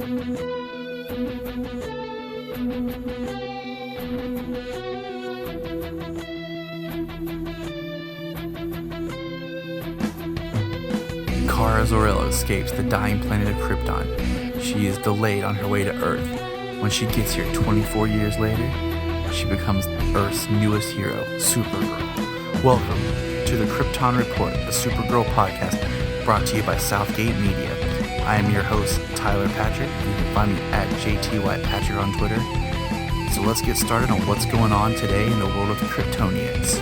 Kara Zor-El escapes the dying planet of Kyrpton. She is delayed on her way to Earth. When she gets here 24 years later, she becomes Earth's newest hero, Supergirl. Welcome to the Kyrpton Report, the Supergirl podcast brought to you by Southgate Media. I am your host, Tyler Patrick. You can find me at JTYPatrick on Twitter. So let's get started on what's going on today in the world of Kryptonians.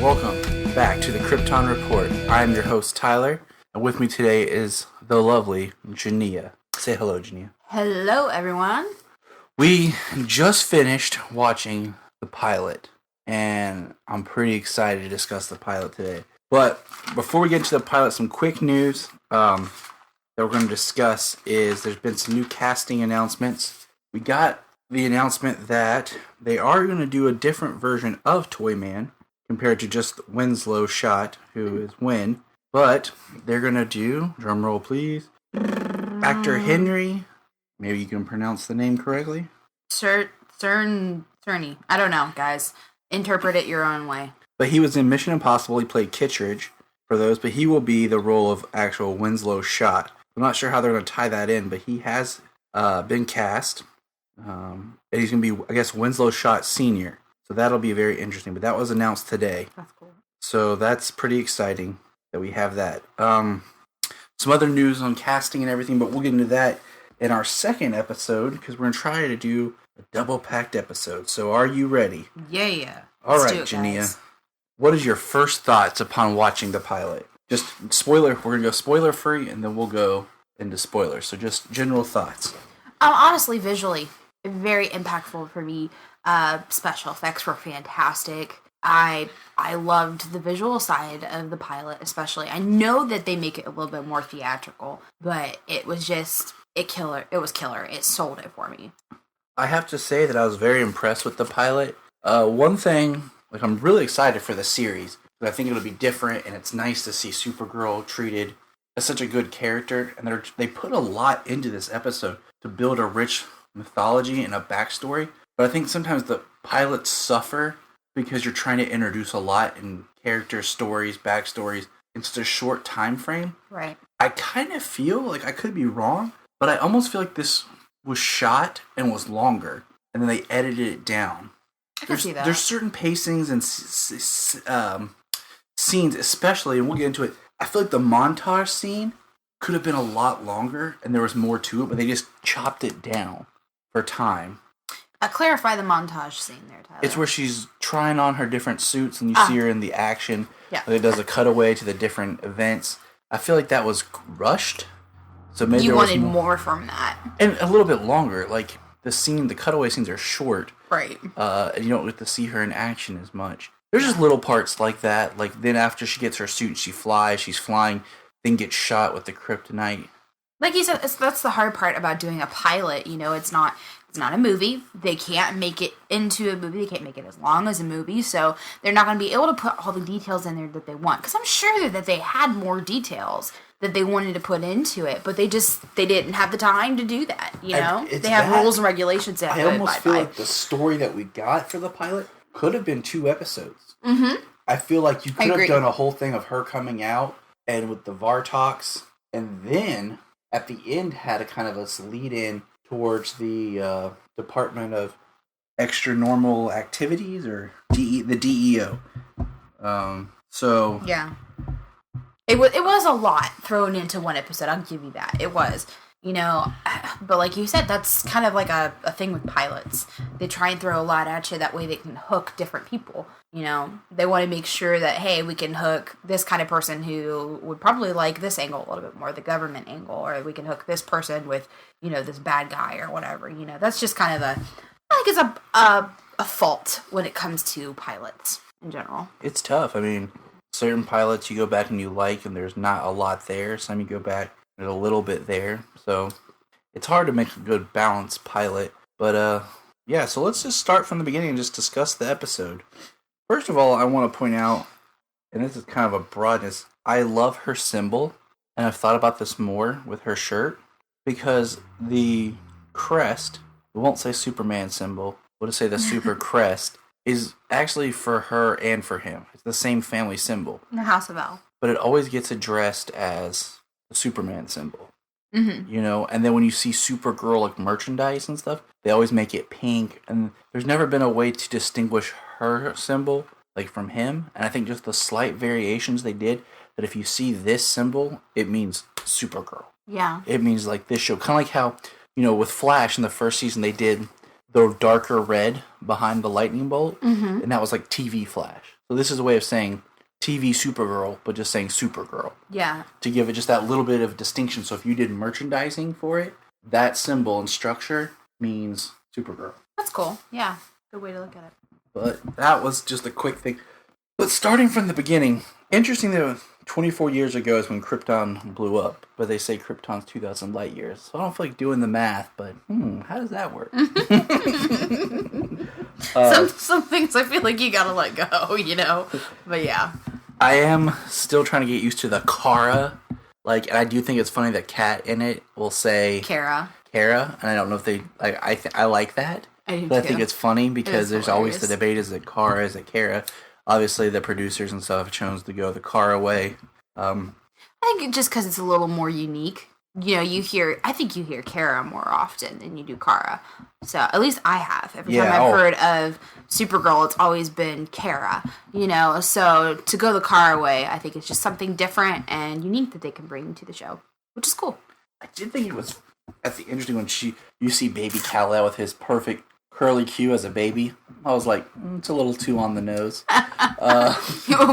Welcome back to the Kyrpton Report. I am your host, Tyler, and with me today is the lovely Jania. Say hello, Jania. Hello, everyone. We just finished watching the pilot, and I'm pretty excited to discuss the pilot today. But before we get into the pilot, some quick news that we're going to discuss is there's been some new casting announcements. We got the announcement that they are going to do a different version of Toyman compared to just Winslow's shot, who is Win. But they're going to do, drumroll please, actor Henry, maybe you can pronounce the name correctly? Cerny. I don't know, guys. Interpret it your own way. But he was in Mission Impossible. He played Kittredge for those, but he will be the role of actual Winslow's shot. I'm not sure how they're going to tie that in, but he has been cast. And he's going to be, I guess, Winslow's shot senior. So that'll be very interesting. But that was announced today. That's cool. So that's pretty exciting that we have that. Some other news on casting and everything, but we'll get into that in our second episode because we're going to try to do a double-packed episode. So are you ready? Yeah. All right, Jania. What is your first thoughts upon watching the pilot? Just spoiler. We're going to go spoiler-free, and then we'll go into spoilers. So just general thoughts. Honestly, visually, very impactful for me. Special effects were fantastic. I loved the visual side of the pilot, especially. I know that they make it a little bit more theatrical, but it was just killer. It was killer. It sold it for me. I have to say that I was very impressed with the pilot. One thing, I'm really excited for the series. I think it'll be different, and it's nice to see Supergirl treated as such a good character. And they put a lot into this episode to build a rich mythology and a backstory. But I think sometimes the pilots suffer because you're trying to introduce a lot in character stories, backstories, in such a short time frame. Right. I kind of feel like I could be wrong, but I almost feel like this was shot and was longer, and then they edited it down. I can see that. There's certain pacings and scenes, especially, and we'll get into it. I feel like the montage scene could have been a lot longer, and there was more to it, but they just chopped it down for time. Clarify the montage scene there, Tyler. It's where she's trying on her different suits, and you see her in the action. Yeah. It does a cutaway to the different events. I feel like that was rushed. So maybe you wanted more from that, and a little bit longer. Like the cutaway scenes are short, right? And you don't get to see her in action as much. There's just little parts like that. Like then after she gets her suit, she's flying, then gets shot with the kryptonite. Like you said, that's the hard part about doing a pilot. You know, it's not a movie. They can't make it into a movie. They can't make it as long as a movie. So they're not going to be able to put all the details in there that they want. Because I'm sure that they had more details that they wanted to put into it. But they didn't have the time to do that, you know? They have rules and regulations that I almost feel like the story that we got for the pilot could have been 2 episodes. Mm-hmm. I feel like you could have done a whole thing of her coming out and with the Vartox. And then at the end had a kind of a lead in towards the Department of Extra Normal Activities, or the DEO. Yeah. It was a lot thrown into one episode, I'll give you that. It was. You know, but like you said, that's kind of like a thing with pilots. They try and throw a lot at you, that way they can hook different people. You know, they want to make sure that, hey, we can hook this kind of person who would probably like this angle a little bit more, the government angle, or we can hook this person with, you know, this bad guy or whatever. You know, that's just kind of I think it's a fault when it comes to pilots in general. It's tough. I mean, certain pilots you go back and you like, and there's not a lot there. Some you go back, there's a little bit there. So it's hard to make a good balanced pilot. But yeah, so let's just start from the beginning and just discuss the episode. First of all, I want to point out, and this is kind of a broadness, I love her symbol. and I've thought about this more with her shirt, because the crest, we won't say Superman symbol, we'll just say the super crest, is actually for her and for him. It's the same family symbol. The House of L. But it always gets addressed as the Superman symbol. Mm-hmm. You know, and then when you see Supergirl like merchandise and stuff, they always make it pink, and there's never been a way to distinguish her symbol like from him. And I think just the slight variations they did, that if you see this symbol, it means Supergirl. Yeah. It means like this show, kind of like how, you know, with Flash in the first season they did the darker red behind the lightning bolt, and that was like TV Flash. So this is a way of saying TV Supergirl, but just saying Supergirl. Yeah. To give it just that little bit of distinction. So if you did merchandising for it, that symbol and structure means Supergirl. That's cool. Yeah. Good way to look at it. But that was just a quick thing. But starting from the beginning, interesting that 24 years ago is when Kyrpton blew up. But they say Krypton's 2,000 light years. So I don't feel like doing the math, but how does that work? Some things I feel like you gotta let go, you know? But yeah. I am still trying to get used to the Kara. Like, and I do think it's funny that Kat in it will say Kara. And I don't know if they like. I like that. I do But I too. think it's funny because there's always the hilarious. debate: is it Kara, is it Kara? Obviously, the producers and stuff have chosen to go the Kara way. I think just because it's a little more unique. You know, I think you hear Kara more often than you do Kara. So, at least I have. Every time I've heard of Supergirl, it's always been Kara, you know? So, to go the Kara way, I think it's just something different and unique that they can bring to the show, which is cool. I did think it was interesting when you see baby Kal-El with his perfect curly Q as a baby. I was like, it's a little too on the nose.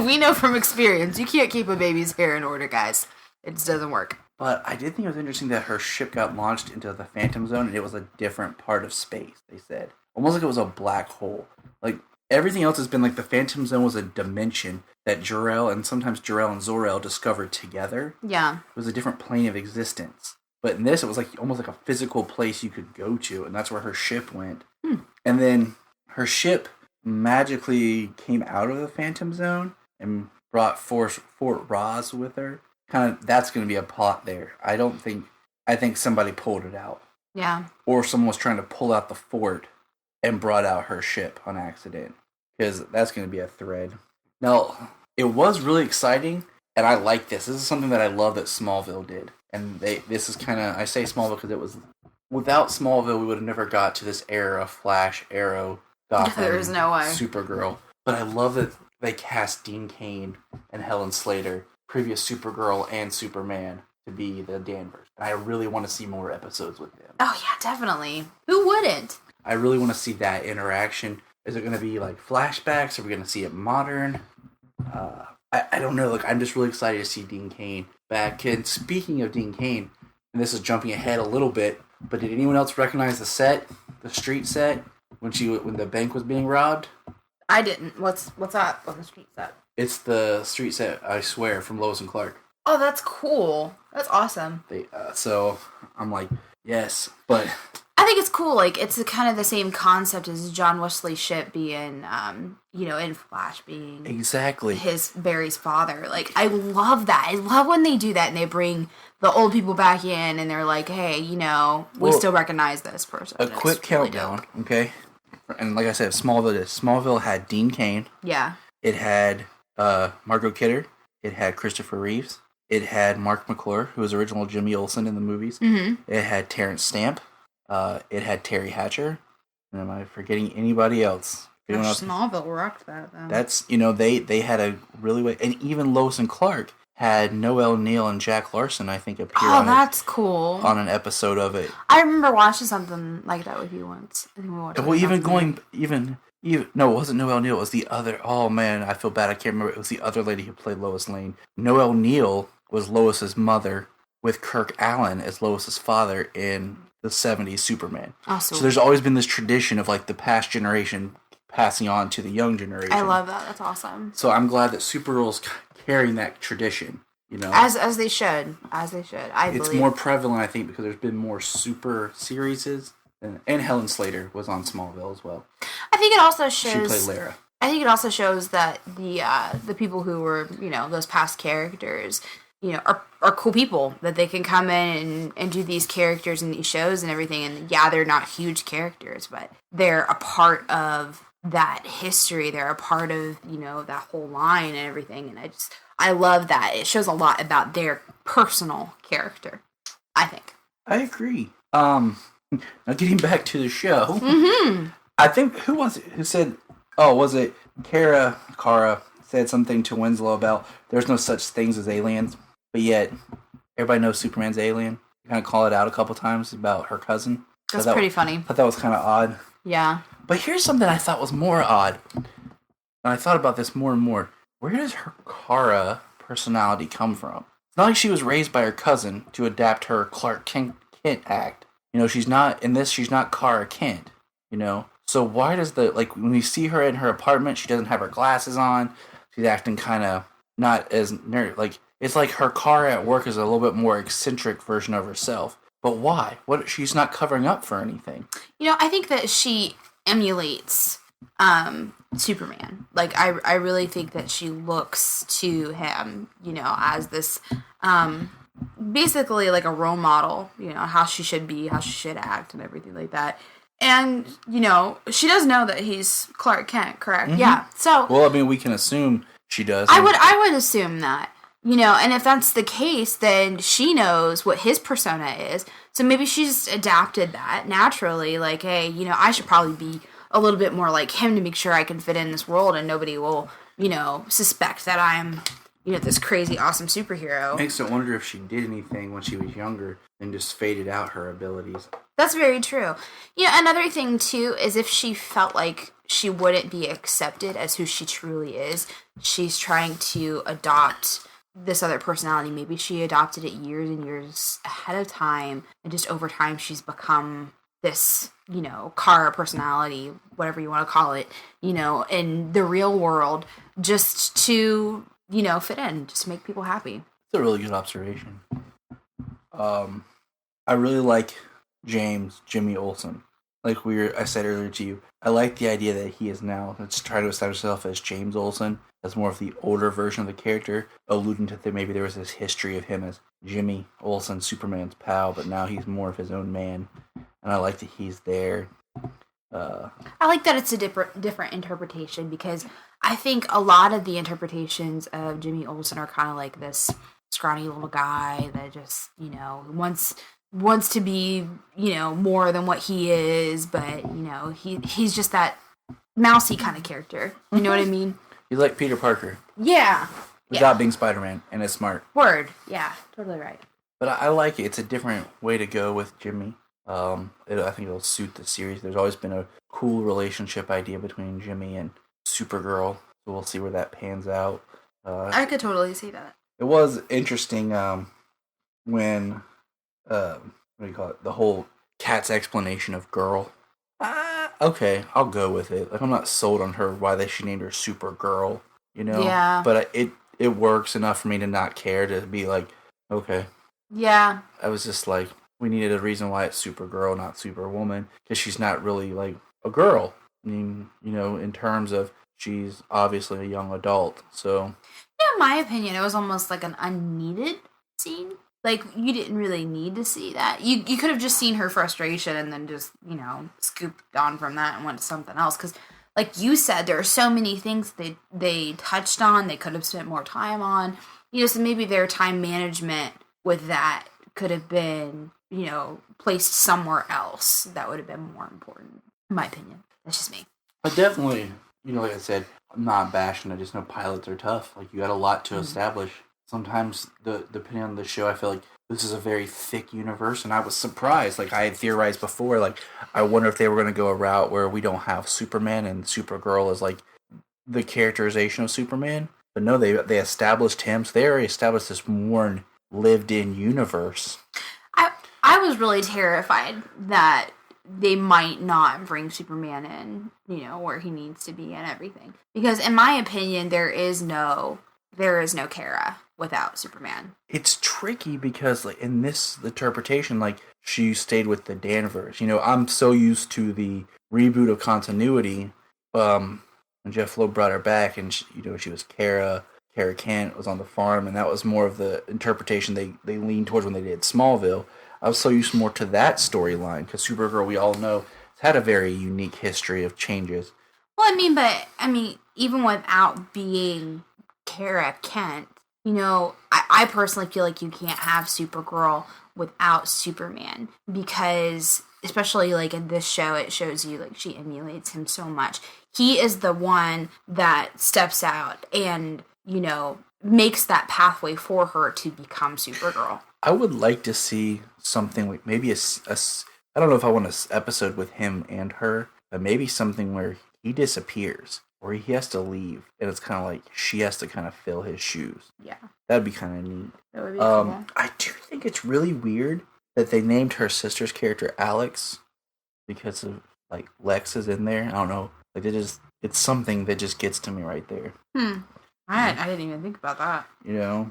We know from experience, you can't keep a baby's hair in order, guys. It just doesn't work. But I did think it was interesting that her ship got launched into the Phantom Zone, and it was a different part of space, they said. Almost like it was a black hole. Like, everything else has been like the Phantom Zone was a dimension that Jor-El and sometimes Jor-El and Zor-El discovered together. Yeah. It was a different plane of existence. But in this, it was like almost like a physical place you could go to, and that's where her ship went. And then her ship magically came out of the Phantom Zone and brought Fort Roz with her. Kind of, that's going to be a plot there. I think somebody pulled it out. Yeah. Or someone was trying to pull out the fort and brought out her ship on accident. Because that's going to be a thread. Now, it was really exciting, and I like this. This is something that I love that Smallville did. And this is kind of, I say Smallville because it was, without Smallville, we would have never got to this era of Flash, Arrow, Gotham, There's no way. Supergirl. But I love that they cast Dean Cain and Helen Slater, previous Supergirl and Superman, to be the Danvers. And I really want to see more episodes with them. Oh, yeah, definitely. Who wouldn't? I really want to see that interaction. Is it going to be like flashbacks? Are we going to see it modern? I don't know. Like, I'm just really excited to see Dean Cain back. And speaking of Dean Cain, and this is jumping ahead a little bit, but did anyone else recognize the set, the street set, when the bank was being robbed? I didn't. What's up on the street set? It's the street set, I swear, from Lois and Clark. Oh, that's cool. That's awesome. So I'm like, yes, but I think it's cool. Like, it's kind of the same concept as John Wesley's ship being, in Flash being exactly Barry's father. Like, I love that. I love when they do that and they bring the old people back in and they're like, hey, we still recognize this person. A quick countdown, okay? And like I said, Smallville had Dean Cain. Yeah. It had Margot Kidder. It had Christopher Reeves. It had Mark McClure, who was original Jimmy Olsen in the movies. Mm-hmm. It had Terrence Stamp. It had Terry Hatcher. And am I forgetting anybody else? Smallville rocked that, though. That's, they had a really way... And even Lois and Clark had Noel Neal and Jack Larson, I think, appear that's cool. On an episode of it. I remember watching something like that with you once. I think we watched no, it wasn't Noel Neal. It was the other... Oh, man, I feel bad. I can't remember. It was the other lady who played Lois Lane. Noel Neal was Lois's mother, with Kirk Allen as Lois's father in the 70s Superman. Awesome. So there's always been this tradition of, like, the past generation passing on to the young generation. I love that. That's awesome. So I'm glad that Supergirl's carrying that tradition, As they should. As they should. It's more prevalent, I think, because there's been more super series. And Helen Slater was on Smallville as well. I think it also shows... She played Lara. I think it also shows that the people who were, those past characters, are cool people that they can come in and do these characters in these shows and everything. And yeah, they're not huge characters, but they're a part of that history. They're a part of, that whole line and everything. And I love that. It shows a lot about their personal character, I think. I agree. Now getting back to the show, I think who was it who said? Oh, was it Kara said something to Winslow about there's no such things as aliens, but yet everybody knows Superman's alien. You kind of call it out a couple times about her cousin. That's pretty funny. I thought that was kind of odd. Yeah. But here's something I thought was more odd. And I thought about this more and more. Where does her Kara personality come from? It's not like she was raised by her cousin to adapt her Clark Kent act. She's not Kara Kent, So why does when we see her in her apartment, she doesn't have her glasses on. She's acting kind of not as nerd. It's like her Kara at work is a little bit more eccentric version of herself. But why? She's not covering up for anything. I think that she emulates Superman. I really think that she looks to him, as this basically like a role model, how she should be, how she should act and everything like that. And, she does know that he's Clark Kent, correct? Mm-hmm. Yeah. So well, we can assume she does. I would assume that. And if that's the case, then she knows what his persona is. So maybe she's adapted that naturally. Like, hey, I should probably be a little bit more like him to make sure I can fit in this world and nobody will, suspect that I'm, this crazy, awesome superhero. Makes it wonder if she did anything when she was younger and just faded out her abilities. That's very true. Another thing, too, is if she felt like she wouldn't be accepted as who she truly is, she's trying to adopt this other personality. Maybe she adopted it years and years ahead of time, and just over time she's become this, Kara personality, whatever you want to call it, in the real world, just to, fit in, just to make people happy. It's a really good observation. I really like Jimmy Olsen. Like I said earlier to you, I like the idea that he is now, let's try to establish himself as James Olsen, as more of the older version of the character, alluding to maybe there was this history of him as Jimmy Olsen, Superman's pal, but now he's more of his own man. And I like that he's there. I like that it's a different interpretation, because I think a lot of the interpretations of Jimmy Olsen are kind of like this scrawny little guy that just, wants to be, more than what he is, but, he's just that mousy kind of character. You know what I mean? He's like Peter Parker. Yeah. Without being Spider-Man, and is smart. Word. Yeah, totally right. But I like it. It's a different way to go with Jimmy. I think it'll suit the series. There's always been a cool relationship idea between Jimmy and Supergirl, so we'll see where that pans out. I could totally see that. It was interesting when what do you call it? The whole cat's explanation of girl. Okay, I'll go with it. I'm not sold on her why she named her Supergirl. Yeah. But it works enough for me to not care, to be like, okay. Yeah. I was just like, we needed a reason why it's Supergirl, not Superwoman, because she's not really like a girl. I mean, in terms of she's obviously a young adult. So, in my opinion, it was almost like an unneeded scene. Like, you didn't really need to see that. You could have just seen her frustration and then just, scooped on from that and went to something else. Because, like you said, there are so many things they touched on, they could have spent more time on. So maybe their time management with that could have been, placed somewhere else that would have been more important, in my opinion. That's just me. I definitely, like I said, I'm not bashing. I just know pilots are tough. Like, you got a lot to establish. Sometimes, depending on the show, I feel like this is a very thick universe, and I was surprised. Like, I had theorized before, like, I wonder if they were going to go a route where we don't have Superman and Supergirl is, like, the characterization of Superman. But no, they established him, so they already established this more lived-in universe. I was really terrified that they might not bring Superman in, where he needs to be and everything. Because in my opinion, there is no Kara without Superman. It's tricky because, like, in this interpretation, like, she stayed with the Danvers. I'm so used to the reboot of continuity, when Jeff Loeb brought her back and she was Kara, Kara Kent was on the farm, and that was more of the interpretation they leaned towards when they did Smallville. I was so used more to that storyline because Supergirl, we all know, has had a very unique history of changes. Well, I mean, even without being Kara Kent, I personally feel like you can't have Supergirl without Superman because, especially like in this show, it shows you like she emulates him so much. He is the one that steps out and, makes that pathway for her to become Supergirl. I would like to see something like maybe I don't know if I want an episode with him and her, but maybe something where he disappears or he has to leave, and it's kind of like she has to kind of fill his shoes. Yeah. That'd be kind of neat. That would be cool. I do think it's really weird that they named her sister's character Alex because of, like, Lex is in there. I don't know. Like, it's something that just gets to me right there. I didn't even think about that. It's a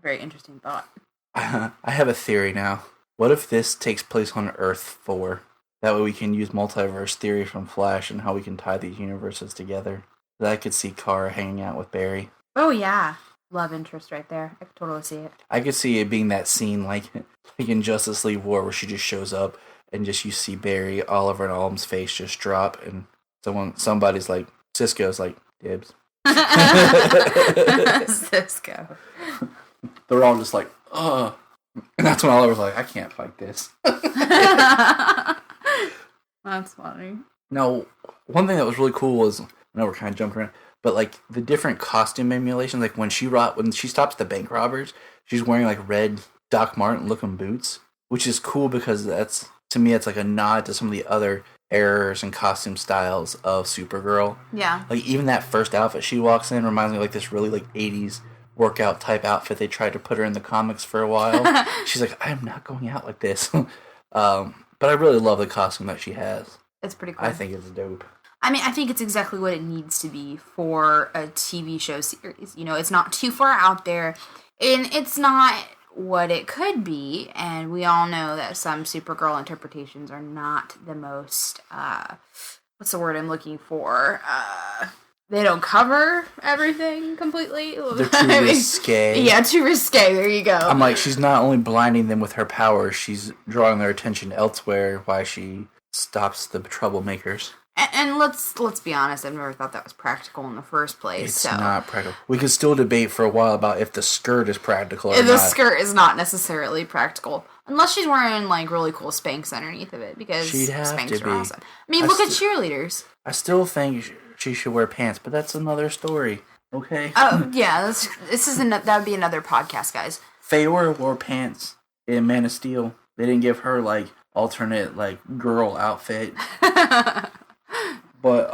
very interesting thought. I have a theory now. What if this takes place on Earth 4? That way we can use multiverse theory from Flash and how we can tie these universes together. I could see Kara hanging out with Barry. Oh, yeah. Love interest right there. I could totally see it. I could see it being that scene like in Justice League War where she just shows up and just you see Barry, Oliver, and Alm's face just drop, and somebody's like, Cisco's like, dibs. Cisco. They're all just like, ugh. And that's when Oliver's like, I can't fight this. That's funny. Now, one thing that was really cool was, I know we're kind of jumping around, but like the different costume emulations, like when she stops the bank robbers, she's wearing like red Doc Martin looking boots, which is cool because to me, it's like a nod to some of the other eras and costume styles of Supergirl. Yeah. Like even that first outfit she walks in reminds me of like this really like 80s workout type outfit they tried to put her in the comics for a while. She's like, I am not going out like this. But I really love the costume that she has. It's pretty cool. I think it's dope. I mean, I think it's exactly what it needs to be for a TV show series. It's not too far out there, and it's not what it could be, and we all know that some Supergirl interpretations are not the most, what's the word I'm looking for? They don't cover everything completely. They're too risque. Yeah, too risque. There you go. I'm like, she's not only blinding them with her powers, she's drawing their attention elsewhere while she stops the troublemakers. And let's be honest, I've never thought that was practical in the first place. It's not practical. We could still debate for a while about if the skirt is practical or not. The skirt is not necessarily practical. Unless she's wearing, like, really cool Spanx underneath of it, because Spanx are awesome. I mean, look at cheerleaders. I still think she should wear pants, but that's another story. Okay? Oh, yeah, that would be another podcast, guys. Feyor wore pants in Man of Steel. They didn't give her, like, alternate, like, girl outfit. But,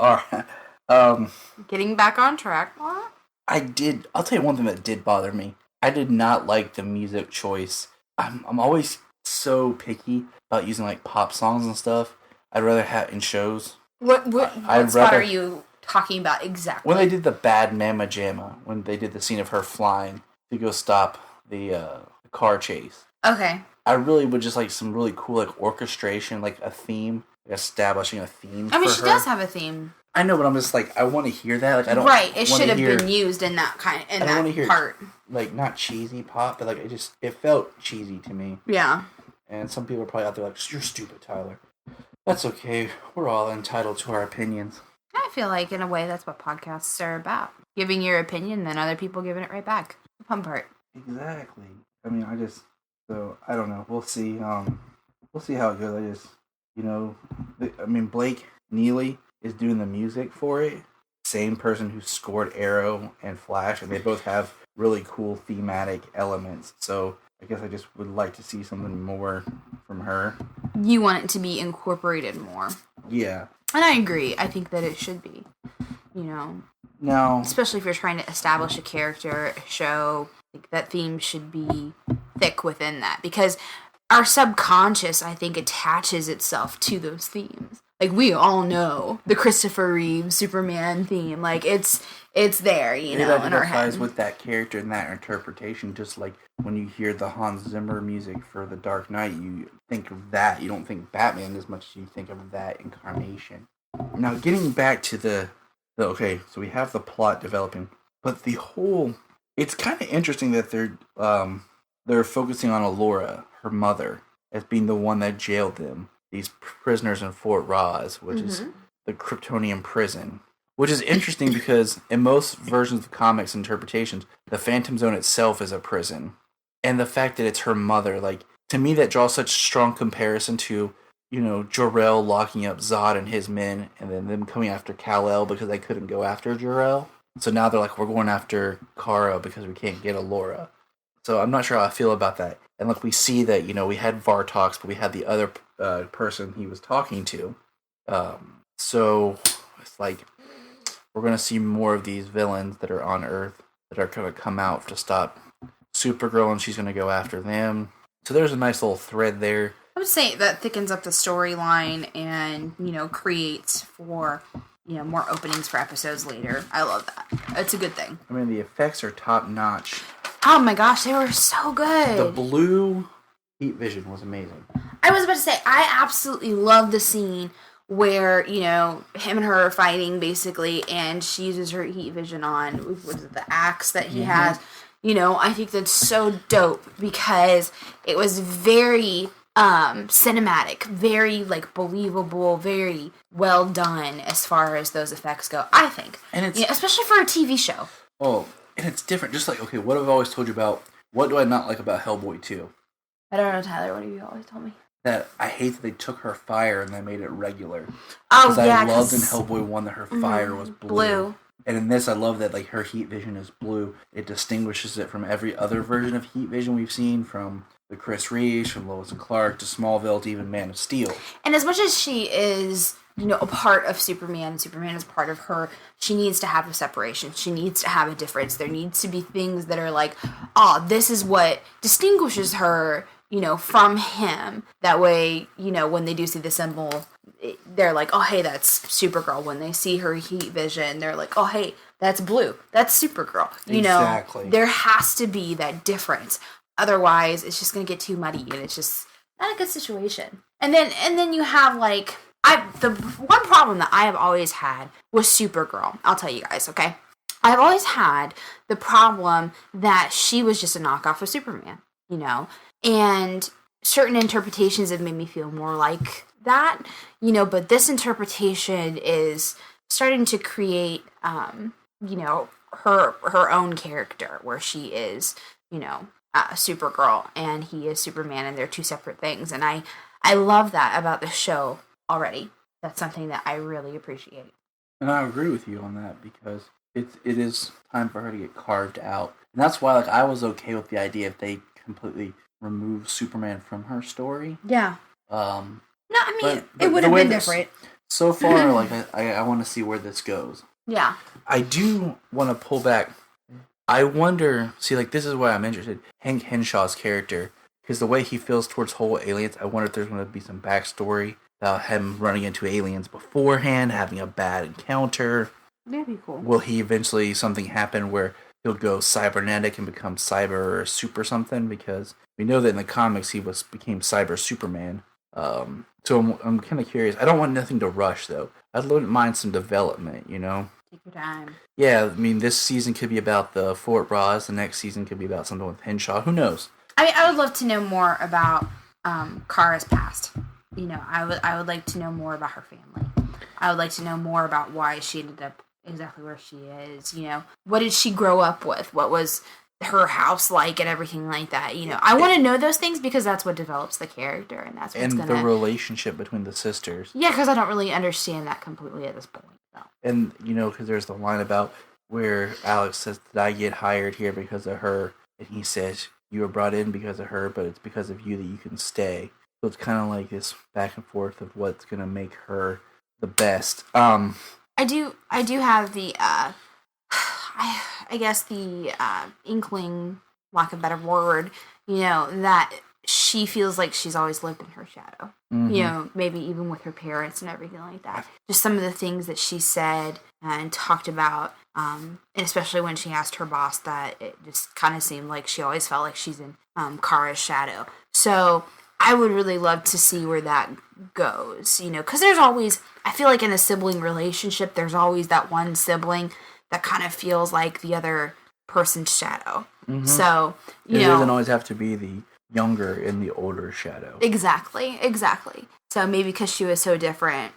getting back on track. What? I'll tell you one thing that did bother me. I did not like the music choice. I'm always so picky about using, like, pop songs and stuff. I'd rather have in shows. What spot are you talking about exactly? When they did the Bad Mama Jamma, when they did the scene of her flying to go stop the car chase. Okay. I really would just like some really cool like orchestration, like a theme, like establishing a theme. I mean, for she her. does have a theme. I know, but I'm just like, I want to hear that. Like, I don't. Right, it should have been used in that part. Like not cheesy pop, but like it felt cheesy to me. Yeah. And some people are probably out there like, you're stupid, Tyler. That's okay. We're all entitled to our opinions. I feel like, in a way, that's what podcasts are about. Giving your opinion, then other people giving it right back. The fun part. Exactly. I mean, I don't know. We'll see. We'll see how it goes. Blake Neely is doing the music for it. Same person who scored Arrow and Flash, and they both have really cool thematic elements. So I guess I just would like to see something more from her. You want it to be incorporated more. Yeah. And I agree. I think that it should be. No. Especially if you're trying to establish a character, a show, like that theme should be thick within that. Because our subconscious, I think, attaches itself to those themes. Like, we all know the Christopher Reeve Superman theme. Like, it's there, in our head. It identifies with that character and that interpretation. Just like when you hear the Hans Zimmer music for The Dark Knight, you think of that. You don't think Batman as much as you think of that incarnation. Now, getting back to okay, so we have the plot developing, but the whole It's kind of interesting that they're focusing on Alora, her mother, as being the one that jailed them. These prisoners in Fort Ross, which is the Kryptonian prison. Which is interesting because in most versions of comics interpretations, the Phantom Zone itself is a prison. And the fact that it's her mother, like, to me that draws such strong comparison to, Jor-El locking up Zod and his men, and then them coming after Kal-El because they couldn't go after Jor-El. So now they're like, we're going after Kara because we can't get Alora. So I'm not sure how I feel about that. And like we see that, we had Vartox, but we had the other person he was talking to. So it's like we're going to see more of these villains that are on Earth that are going to come out to stop Supergirl, and she's going to go after them. So there's a nice little thread there. I would say that thickens up the storyline and, creates for, more openings for episodes later. I love that. It's a good thing. I mean, the effects are top notch. Oh my gosh, they were so good. The blue heat vision was amazing. I was about to say, I absolutely love the scene where, him and her are fighting, basically, and she uses her heat vision on, what is it, the axe that he has. I think that's so dope because it was very cinematic, very, like, believable, very well done as far as those effects go, I think. And it's especially for a TV show. Oh, and it's different. Just like, okay, what have I always told you about, what do I not like about Hellboy 2? I don't know, Tyler, what have you always told me? That I hate that they took her fire and they made it regular. Oh, yeah. I loved in Hellboy 1 that her fire was blue. And in this, I love that like her heat vision is blue. It distinguishes it from every other version of heat vision we've seen, from the Chris Reeves, from Lois and Clark, to Smallville, to even Man of Steel. And as much as she is, a part of Superman, and Superman is part of her, she needs to have a separation. She needs to have a difference. There needs to be things that are like, this is what distinguishes her, from him. That way, when they do see the symbol, they're like, oh, hey, that's Supergirl. When they see her heat vision, they're like, oh, hey, that's blue. That's Supergirl. Exactly. There has to be that difference. Otherwise, it's just going to get too muddy, and it's just not a good situation. And then you have, like, the one problem that I have always had was Supergirl. I'll tell you guys, okay? I've always had the problem that she was just a knockoff of Superman, and certain interpretations have made me feel more like that, but this interpretation is starting to create, her own character where she is, Supergirl and he is Superman, and they're two separate things. And I love that about the show already. That's something that I really appreciate. And I agree with you on that because it is time for her to get carved out. And that's why like I was okay with the idea if they completely remove Superman from her story. Yeah. No, I mean, it would have been different. So far, like, I want to see where this goes. Yeah. I do want to pull back. I wonder, see, like, this is why I'm interested. Hank Henshaw's character, because the way he feels towards whole aliens, I wonder if there's going to be some backstory about him running into aliens beforehand, having a bad encounter. That'd be cool. Will he eventually, something happen where he'll go cybernetic and become cyber or super something? Because we know that in the comics he became Cyber Superman. So I'm kind of curious. I don't want nothing to rush, though. I wouldn't mind some development, Take your time. Yeah, I mean, this season could be about the Fort Ross. The next season could be about something with Henshaw. Who knows? I mean, I would love to know more about Kara's past. I would like to know more about her family. I would like to know more about why she ended up exactly where she is. What did she grow up with? What was her house like and everything like that? I want to know those things because that's what develops the character, and that's what's the relationship between the sisters. Yeah, because I don't really understand that completely at this point. So. And because there's the line about where Alex says, "Did I get hired here because of her?" And he says, "You were brought in because of her, but it's because of you that you can stay." So it's kind of like this back and forth of what's gonna make her the best. I do have the I guess the inkling, lack of a better word, that she feels like she's always lived in her shadow. Mm-hmm. Maybe even with her parents and everything like that. Just some of the things that she said and talked about, and especially when she asked her boss, that it just kind of seemed like she always felt like she's in Kara's shadow. So I would really love to see where that goes, because there's always, I feel like in a sibling relationship, there's always that one sibling that kind of feels like the other person's shadow. Mm-hmm. So, it doesn't always have to be the younger and the older shadow. Exactly. So maybe because she was so different,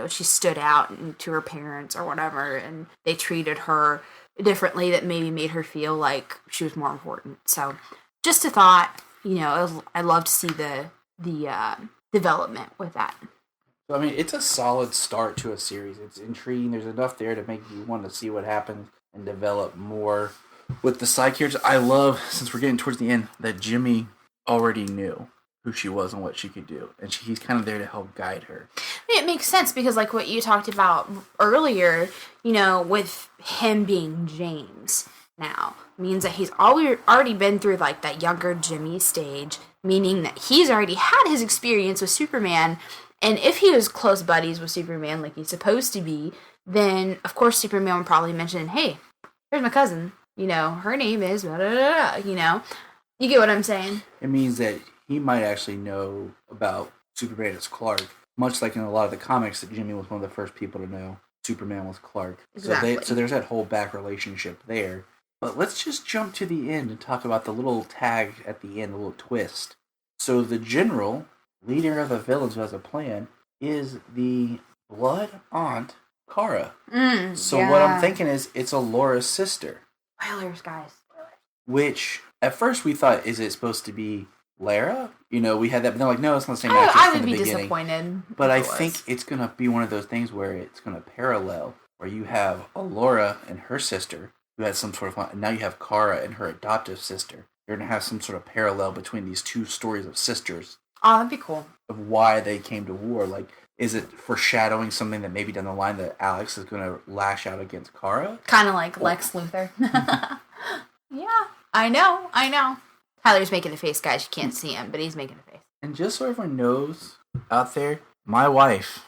she stood out to her parents or whatever, and they treated her differently that maybe made her feel like she was more important. So just a thought, I'd love to see the development with that. So, I mean, it's a solid start to a series. It's intriguing. There's enough there to make you want to see what happens and develop more with the side characters. I love, since we're getting towards the end, that Jimmy already knew who she was and what she could do, and he's kind of there to help guide her. It makes sense because, like what you talked about earlier, with him being James now, means that he's already been through like that younger Jimmy stage, meaning that he's already had his experience with Superman, and if he was close buddies with Superman like he's supposed to be, then of course Superman would probably mention, hey, here's my cousin, her name is blah, blah, blah, blah, you get what I'm saying? It means that he might actually know about Superman as Clark, much like in a lot of the comics that Jimmy was one of the first people to know Superman was Clark. Exactly. So there's that whole back relationship there. But let's just jump to the end and talk about the little tag at the end, the little twist. So the general, leader of the villains who has a plan, is the blood aunt, Kara. What I'm thinking is it's Laura's sister. Spoilers, guys. Which, at first we thought, is it supposed to be Lara? We had that, but they're like, no, it's not the same actress from the beginning. I would be disappointed. But I think it's going to be one of those things where it's going to parallel, where you have Laura and her sister, who had some sort of, and now you have Kara and her adoptive sister. You're going to have some sort of parallel between these two stories of sisters. Oh, that'd be cool. Of why they came to war. Like, is it foreshadowing something that maybe down the line that Alex is going to lash out against Kara? Kind of like Lex Luthor. Yeah, I know. Tyler's making a face, guys. You can't see him, but he's making a face. And just so everyone knows out there, my wife,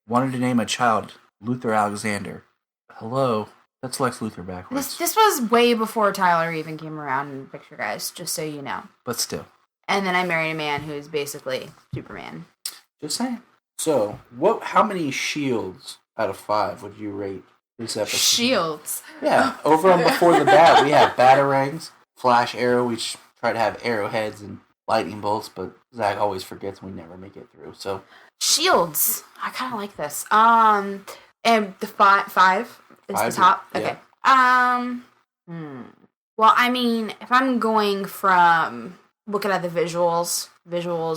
wanted to name a child Luther Alexander. Hello. That's Lex Luthor backwards. This was way before Tyler even came around in the picture, guys, just so you know. But still. And then I married a man who is basically Superman. Just saying. So, how many shields out of 5 would you rate this episode? Shields? Yeah. Over on Before the Bat, we have batarangs, flash arrow. We try to have arrowheads and lightning bolts, but Zach always forgets and we never make it through. So shields. I kind of like this. And the 5 is the top. Yeah. Okay. Well, I mean, if I'm going from looking at the visuals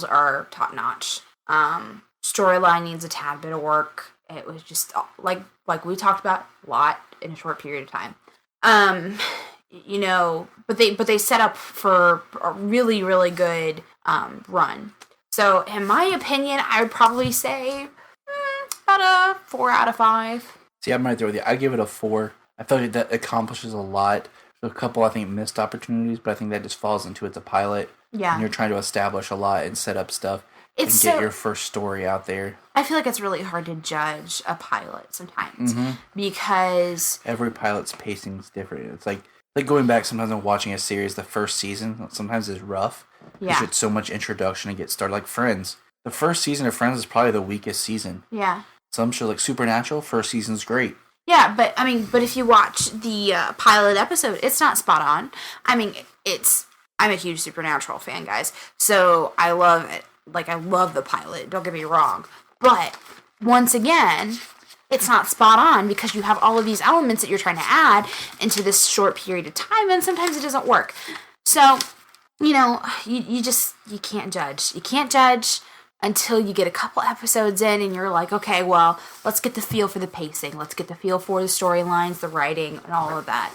are top notch. Storyline needs a tad bit of work. It was just like we talked about, a lot in a short period of time. But they set up for a really, really good run. So in my opinion, I would probably say about a 4 out of 5. See, I'm right there with you. I give it a 4. I feel like that accomplishes a lot. There's a couple, I think, missed opportunities, but I think that just falls into it's a pilot. Yeah. And you're trying to establish a lot and set up stuff and get your first story out there. I feel like it's really hard to judge a pilot sometimes because every pilot's pacing is different. It's like going back sometimes and watching a series, the first season sometimes is rough. Yeah. It's so much introduction to get started. Like Friends. The first season of Friends is probably the weakest season. Yeah. Some shows like Supernatural, first season's great. Yeah, but if you watch the pilot episode, it's not spot on. I'm a huge Supernatural fan, guys. So I love it. Like, I love the pilot. Don't get me wrong. But once again, it's not spot on because you have all of these elements that you're trying to add into this short period of time, and sometimes it doesn't work. So, you can't judge. You can't judge until you get a couple episodes in and you're like, okay, well, let's get the feel for the pacing. Let's get the feel for the storylines, the writing, and all of that.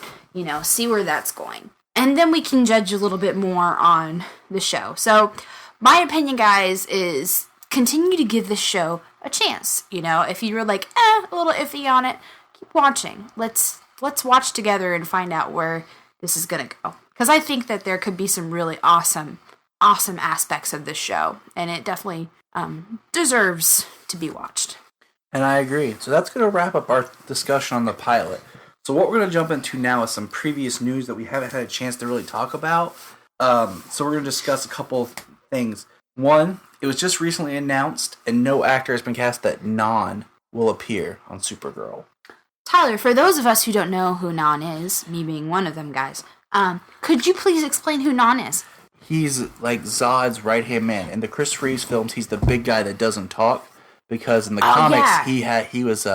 See where that's going. And then we can judge a little bit more on the show. So, my opinion, guys, is continue to give this show a chance. If you're like, a little iffy on it, keep watching. Let's watch together and find out where this is going to go. Because I think that there could be some really awesome aspects of this show. And it definitely deserves to be watched. And I agree. So that's going to wrap up our discussion on the pilot. So what we're going to jump into now is some previous news that we haven't had a chance to really talk about. So we're going to discuss a couple things. One, it was just recently announced, and no actor has been cast, that Non will appear on Supergirl. Tyler, for those of us who don't know who Non is, me being one of them guys, could you please explain who Non is? He's like Zod's right-hand man. In the Chris Reeves films, he's the big guy that doesn't talk, because in the comics, he was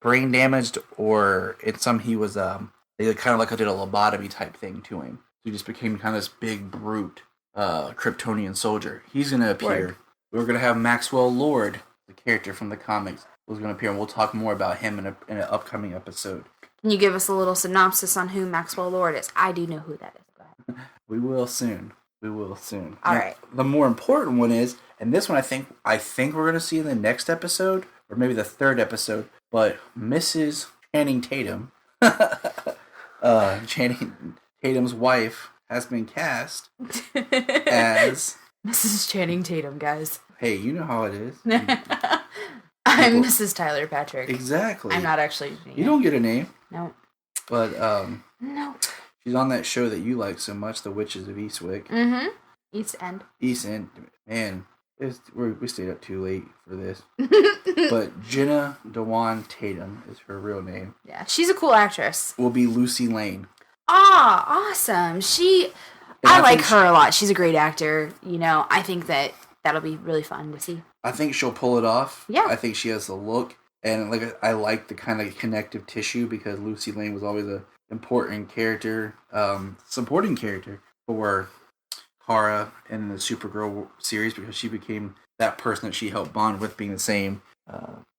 brain damaged, or in some he was they kind of like did a lobotomy type thing to him. So he just became kind of this big brute Kryptonian soldier. He's going to appear. Word. We're going to have Maxwell Lord, the character from the comics, who's going to appear, and we'll talk more about him in an upcoming episode. Can you give us a little synopsis on who Maxwell Lord is? I do know who that is. Go ahead. We will soon. All right. The more important one is, and this one I think we're going to see in the next episode, or maybe the third episode, but Mrs. Channing Tatum, Channing Tatum's wife, has been cast as Mrs. Channing Tatum, guys. Hey, you know how it is. I'm Mrs. Tyler Patrick. Exactly. I'm not actually. You don't get a name. No. But no. She's on that show that you like so much, The Witches of Eastwick. Mm-hmm. East End. Man, we stayed up too late for this. But Jenna Dewan Tatum is her real name. Yeah, she's a cool actress. Will be Lucy Lane. Ah, awesome. I like her a lot. She's a great actor. I think that'll be really fun to see. I think she'll pull it off. Yeah. I think she has the look. And I like the kind of connective tissue, because Lucy Lane was always a important character, supporting character for Kara in the Supergirl series, because she became that person that she helped bond with, being the same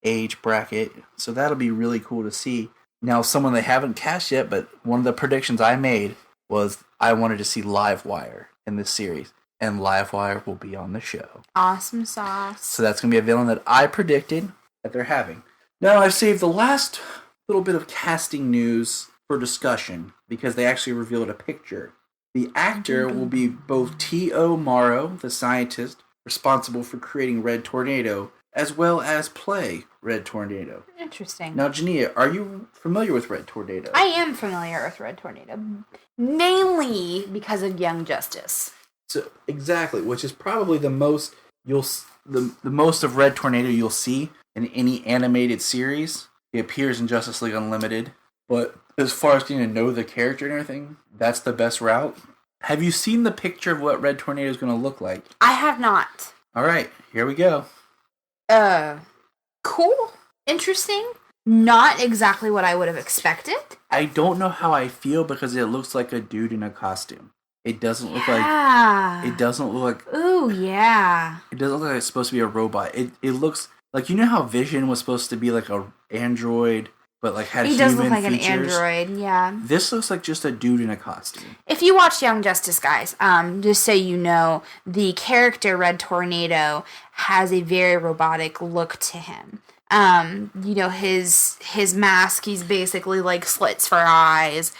age bracket. So that'll be really cool to see. Now, someone they haven't cast yet, but one of the predictions I made was I wanted to see Livewire in this series, and Livewire will be on the show. Awesome sauce. So that's going to be a villain that I predicted that they're having. Now, I've saved the last little bit of casting news for discussion, because they actually revealed a picture. The actor will be both T.O. Morrow, the scientist responsible for creating Red Tornado, as well as play Red Tornado. Interesting. Now, Jania, are you familiar with Red Tornado? I am familiar with Red Tornado, mainly because of Young Justice. So exactly, which is probably the most the most of Red Tornado you'll see in any animated series. He appears in Justice League Unlimited, but as far as getting to know the character and everything, that's the best route. Have you seen the picture of what Red Tornado is going to look like? I have not. All right, here we go. Cool. Interesting. Not exactly what I would have expected. I don't know how I feel, because it looks like a dude in a costume. It doesn't look like... It doesn't look like... Ooh, yeah. It doesn't look like it's supposed to be a robot. It looks like, you know how Vision was supposed to be like a android, but like had human features? He does look like an android, yeah. This looks like just a dude in a costume. If you watch Young Justice, guys, just so you know, the character Red Tornado has a very robotic look to him. His mask, he's basically like slits for eyes,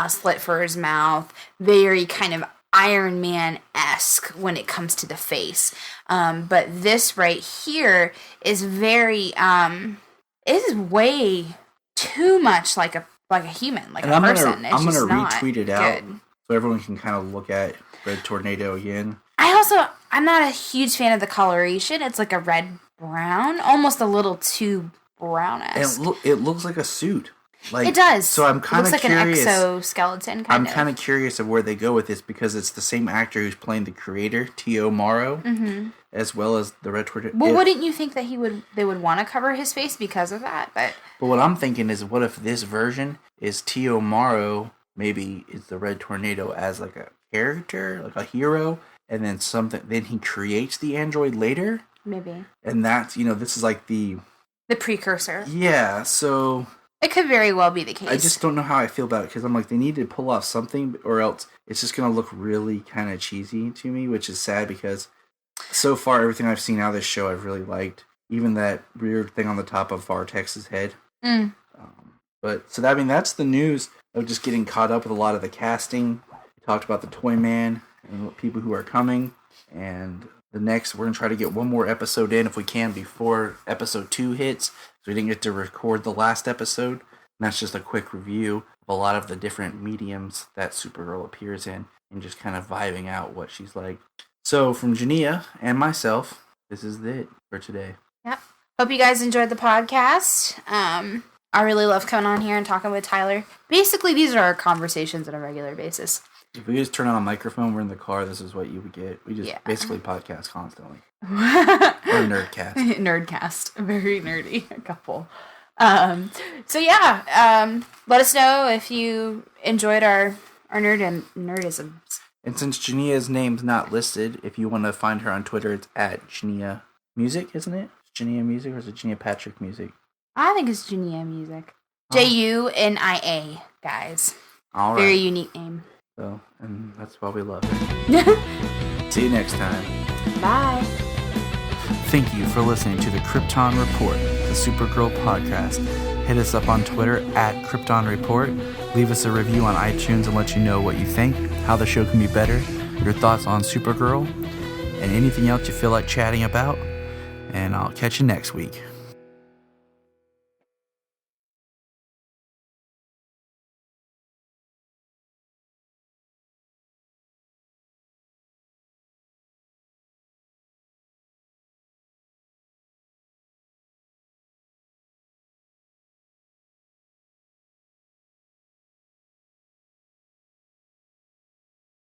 slit for his mouth, very kind of Iron Man-esque when it comes to the face. But this right here is very, it is way too much like a human, like a person. I'm gonna retweet it out so everyone can kind of look at Red Tornado again. I'm not a huge fan of the coloration. It's like a red-brown, almost a little too brown-esque. And it looks like a suit. Like, it does. So I'm kind of curious. It looks like an exoskeleton, I'm kind of curious of where they go with this, because it's the same actor who's playing the creator, T.O. Morrow, as well as the Red Tornado. Well, wouldn't you think that they would want to cover his face because of that? But what I'm thinking is, what if this version is T.O. Morrow, maybe is the Red Tornado as like a character, like a hero, and then then he creates the android later? Maybe. And that's, this is like the precursor. Yeah, so it could very well be the case. I just don't know how I feel about it, because I'm like, they need to pull off something, or else it's just going to look really kind of cheesy to me, which is sad, because so far everything I've seen out of this show I've really liked. Even that weird thing on the top of Vartex's head. That's the news of just getting caught up with a lot of the casting. We talked about the Toy Man and people who are coming, and we're going to try to get one more episode in if we can before episode 2 hits. So we didn't get to record the last episode. And that's just a quick review of a lot of the different mediums that Supergirl appears in, and just kind of vibing out what she's like. So from Jania and myself, this is it for today. Yep. Hope you guys enjoyed the podcast. I really love coming on here and talking with Tyler. Basically, these are our conversations on a regular basis. If we just turn on a microphone, we're in the car, this is what you would get. We just basically podcast constantly. Or nerdcast. Nerdcast. Very nerdy couple. So yeah, let us know if you enjoyed our nerdisms. And since Jania's name's not listed, if you want to find her on Twitter, it's at Jania Music, isn't it? Jania Music, or is it Jania Patrick Music? I think it's Jania Music. Junia, guys. All right. Very unique name. So, and that's why we love it. See you next time. Bye. Thank you for listening to the Kyrpton Report, the Supergirl podcast. Hit us up on Twitter at Kyrpton Report. Leave us a review on iTunes and let you know what you think, how the show can be better, your thoughts on Supergirl, and anything else you feel like chatting about. And I'll catch you next week.